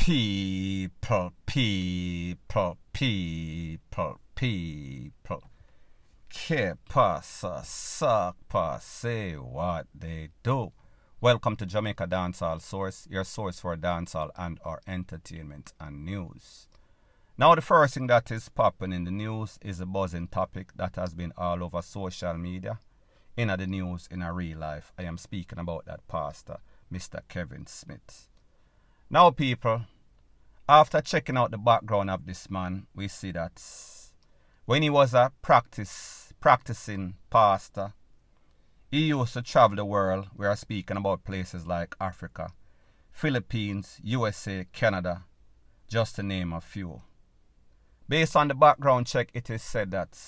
People. Que pasa, suck, say what they do. Welcome to Jamaica Dancehall Source, your source for dancehall and our entertainment and news. Now the first thing that is popping in the news is a buzzing topic that has been all over social media, in the news, in a real life. I am speaking about that pastor, Mr. Kevin Smith. Now people, after checking out the background of this man, we see that when he was a practicing pastor, he used to travel the world. We are speaking about places like Africa, Philippines, USA, Canada, just to name a few. Based on the background check, it is said that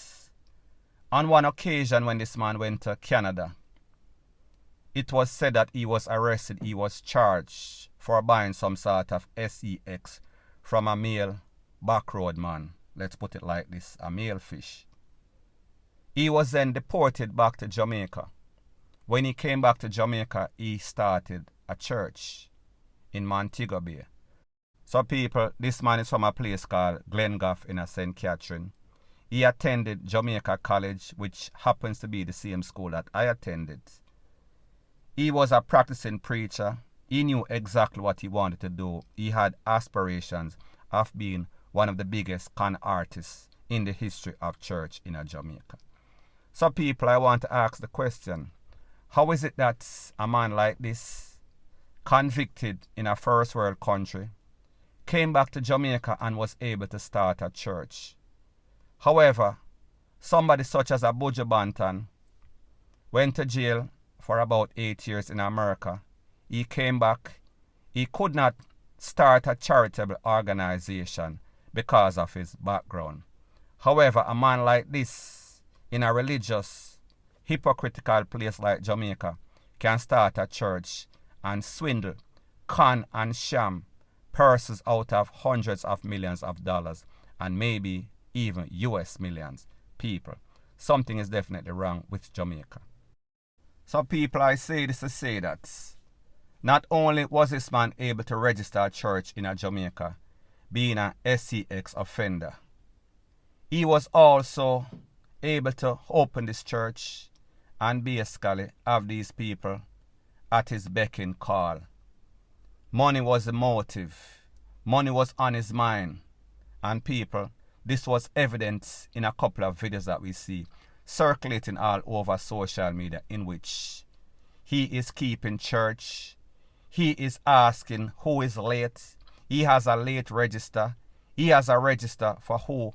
on one occasion when this man went to Canada, it was said that he was arrested, he was charged for buying some sort of sex from a male backroad man. Let's put it like this, a male fish. He was then deported back to Jamaica. When he came back to Jamaica, he started a church in Montego Bay. So people, this man is from a place called Glengough in St. Catherine. He attended Jamaica College, which happens to be the same school that I attended. He was a practicing preacher. He knew exactly what he wanted to do. He had aspirations of being one of the biggest con artists in the history of church in Jamaica. So people, I want to ask the question, how is it that a man like this, convicted in a first world country, came back to Jamaica and was able to start a church? However, somebody such as a Buju Banton went to jail for about 8 years in America. He came back. He could not start a charitable organization because of his background. However, a man like this, in a religious, hypocritical place like Jamaica, can start a church and swindle, con and sham purses out of hundreds of millions of dollars and maybe even US millions. People, something is definitely wrong with Jamaica. So people, I say this to say that not only was this man able to register a church in Jamaica, being an SCX offender, he was also able to open this church and basically have these people at his beck and call. Money was the motive. Money was on his mind. And people, this was evident in a couple of videos that we see circulating all over social media, in which he is keeping church. He is asking who is late. He has a late register. He has a register for who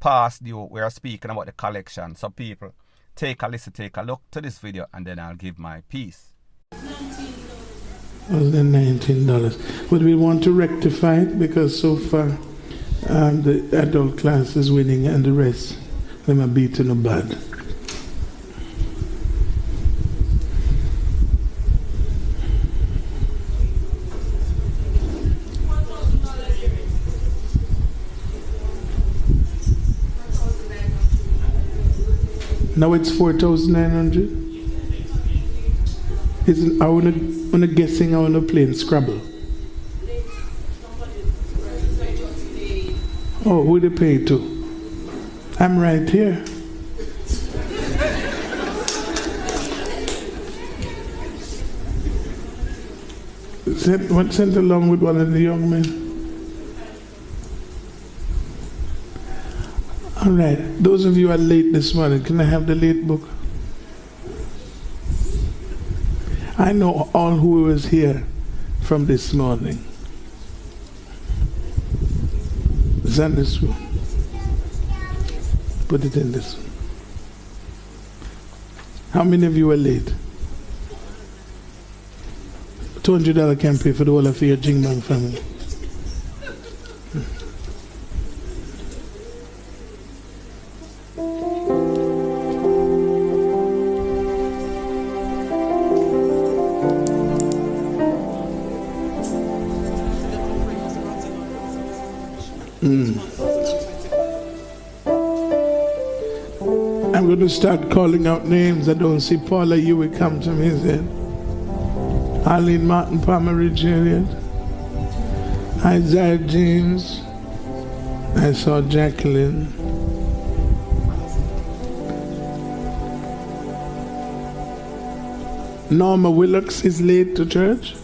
past due. We are speaking about the collection. So people, take a listen, take a look to this video, and then I'll give my piece. $19. But we want to rectify it because so far the adult class is winning and the rest them are beating the bad. Now it's 4,900. Isn't I wanna guessing I wanna play Scrabble. Oh, who they pay to? I'm right here. Sent along with one of the young men. All right, those of you who are late this morning, can I have the late book? I know all who was here from this morning. Is that this one? Put it in this one. How many of you were late? $200 can pay for the whole of your Jingbang family. I'm going to start calling out names. I don't see Paula, you will come to me then. Arlene Martin Palmer Juliet. Isaiah James. I saw Jacqueline. Norma Willocks is late to church.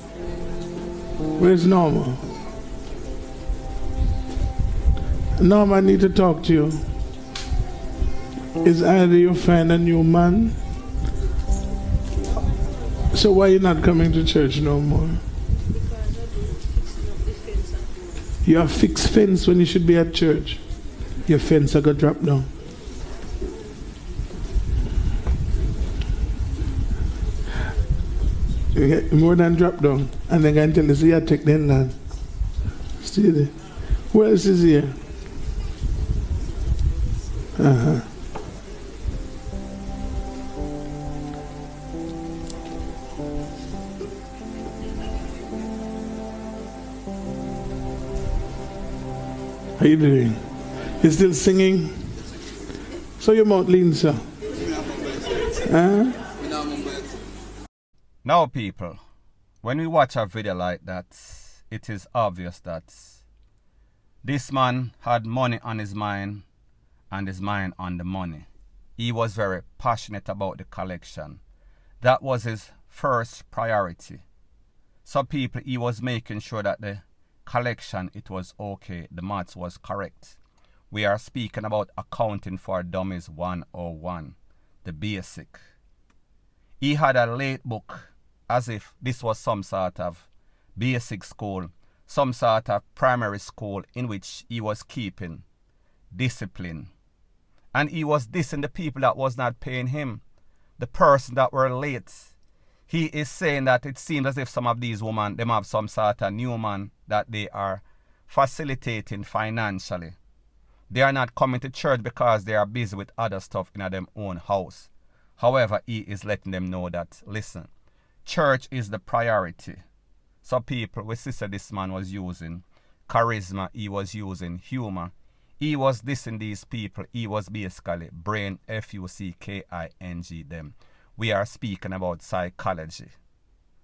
Where's Norma? Norma, I need to talk to you. Is either you find a new man? So why are you not coming to church no more? You have fixed fence when you should be at church. Your fence are going to drop down. You get more than drop down. And then I tell you, see, I take the land. See there. Who else is here? Uh-huh. How you doing? You still singing? So your mouth lean, sir? Huh? Now people, when we watch a video like that, it is obvious that this man had money on his mind and his mind on the money. He was very passionate about the collection. That was his first priority. So people, he was making sure that the collection, it was okay, the maths was correct. We are speaking about accounting for dummies 101, the basic. He had a late book as if this was some sort of basic school, some sort of primary school in which he was keeping discipline. And he was dissing the people that was not paying him, the person that were late. He is saying that it seems as if some of these women, them have some sort of new man that they are facilitating financially. They are not coming to church because they are busy with other stuff in their own house. However, he is letting them know that, listen, church is the priority. So people, we see that this man was using charisma, he was using humor. He was dissing these people. He was basically brain, F-U-C-K-I-N-G them. We are speaking about psychology,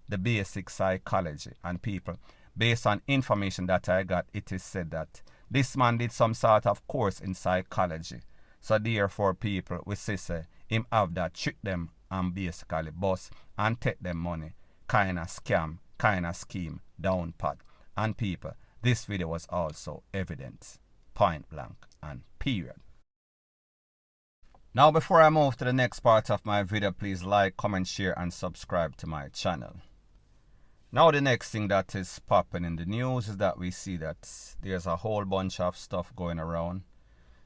the basic psychology. And people, based on information that I got, it is said that this man did some sort of course in psychology. So therefore, people, we say him have that trick them and basically boss and take them money. Kind of scam, kind of scheme, down pat. And people, this video was also evident. Point blank and period. Now before I move to the next part of my video, please like, comment, share and subscribe to my channel. Now the next thing that is popping in the news is that we see that there's a whole bunch of stuff going around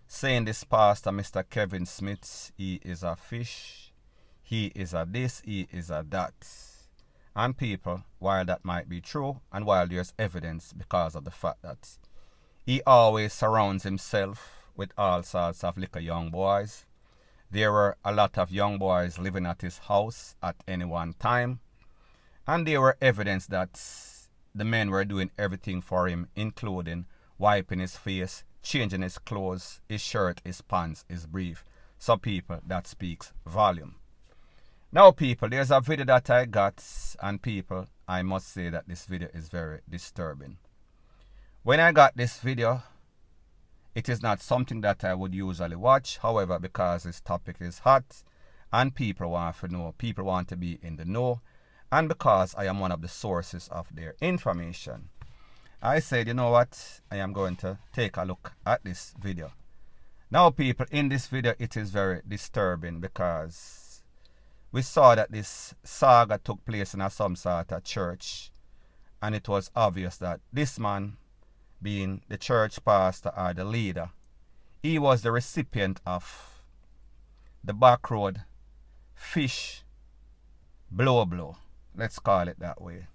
saying this pastor, Mr. Kevin Smith, he is a fish, he is a this, he is a that. And people, while that might be true and while there's evidence because of the fact that he always surrounds himself with all sorts of little young boys. There were a lot of young boys living at his house at any one time. And there were evidence that the men were doing everything for him, including wiping his face, changing his clothes, his shirt, his pants, his brief. So people, that speaks volume. Now people, there's a video that I got, and people, I must say that this video is very disturbing. When I got this video, it is not something that I would usually watch. However, because this topic is hot and people want to know, people want to be in the know, and because I am one of the sources of their information, I said, you know what, I am going to take a look at this video. Now people, in this video, it is very disturbing because we saw that this saga took place in some sort of church, and it was obvious that this man, being the church pastor or the leader, he was the recipient of the back road fish blow. Let's call it that way.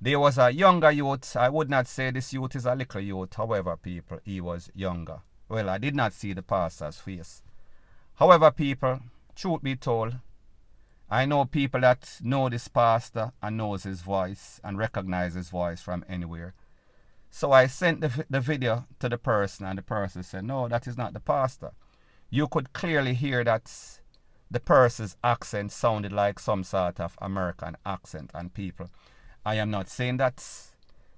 There was a younger youth. I would not say this youth is a little youth. However, people, he was younger. Well, I did not see the pastor's face. However, people, truth be told, I know people that know this pastor and knows his voice and recognize his voice from anywhere. So I sent the video to the person, and the person said, no, that is not the pastor. You could clearly hear that the person's accent sounded like some sort of American accent. And people, I am not saying that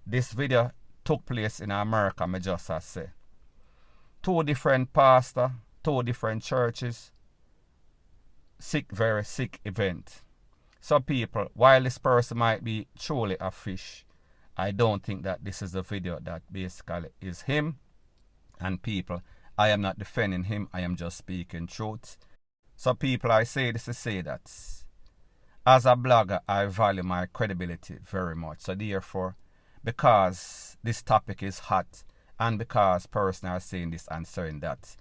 this video took place in America, me just as say. 2 different pastors, 2 different churches, very sick event. So people, while this person might be truly a fish, I don't think that this is a video that basically is him. And people, I am not defending him, I am just speaking truth. So people, I say this to say that as a blogger, I value my credibility very much. So therefore, because this topic is hot and because persons are saying this and saying that,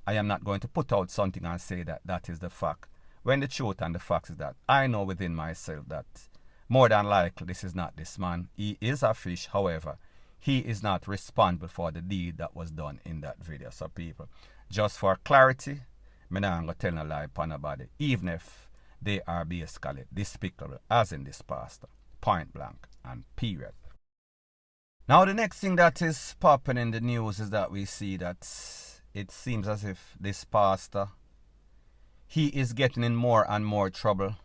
I am not going to put out something and say that that is the fact. When the truth and the fact is that I know within myself that more than likely this is not this man. He is a fish, however, he is not responsible for the deed that was done in that video. So people, just for clarity, I'm not going to tell no lie upon nobody, even if they are basically despicable, as in this pastor, point blank and period. Now the next thing that is popping in the news is that we see that it seems as if this pastor, he is getting in more and more trouble.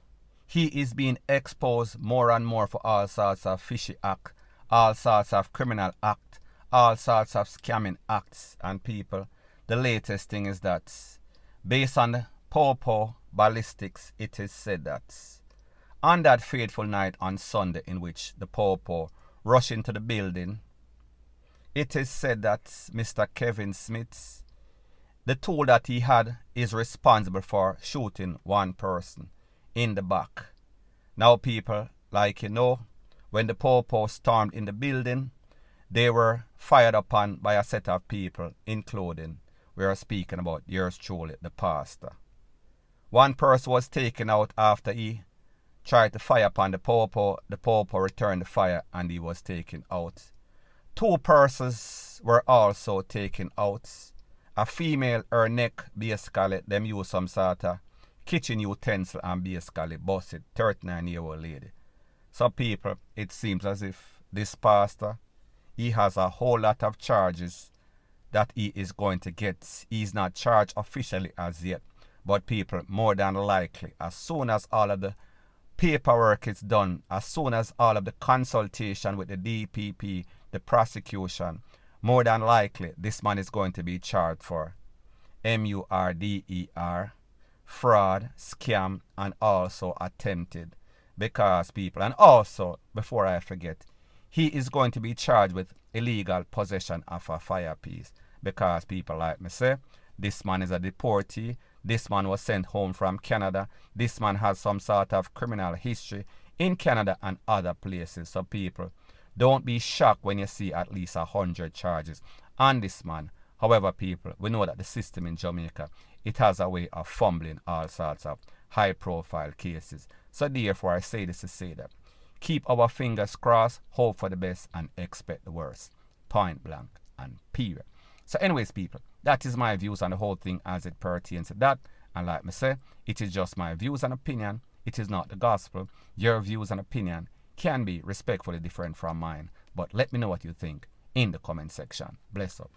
He is being exposed more and more for all sorts of fishy acts, all sorts of criminal acts, all sorts of scamming acts. And people, the latest thing is that based on the Popo ballistics, it is said that on that fateful night on Sunday in which the Popo rushed into the building, it is said that Mr. Kevin Smith, the tool that he had, is responsible for shooting one person in the back. Now people, like you know, when the Popo stormed in the building, they were fired upon by a set of people, including, we are speaking about yours truly, the pastor. One person was taken out after he tried to fire upon the Popo. The Popo returned the fire and he was taken out. 2 persons were also taken out. A female, her neck, basically, them use some sort of kitchen utensil and basically busted, 39-year-old lady. So people, it seems as if this pastor, he has a whole lot of charges that he is going to get. He's not charged officially as yet. But people, more than likely, as soon as all of the paperwork is done, as soon as all of the consultation with the DPP, the prosecution, more than likely, this man is going to be charged for M-U-R-D-E-R, fraud, scam, and also attempted. Because people, and also, before I forget, he is going to be charged with illegal possession of a firepiece. Because people, like me say, this man is a deportee. This man was sent home from Canada. This man has some sort of criminal history in Canada and other places. So people, don't be shocked when you see at least 100 charges on this man. However, people, we know that the system in Jamaica, it has a way of fumbling all sorts of high-profile cases. So therefore, I say this to say that keep our fingers crossed, hope for the best, and expect the worst. Point blank and period. So anyways, people, that is my views on the whole thing as it pertains to that. And like me say, it is just my views and opinion. It is not the gospel. Your views and opinion can be respectfully different from mine. But let me know what you think in the comment section. Bless up.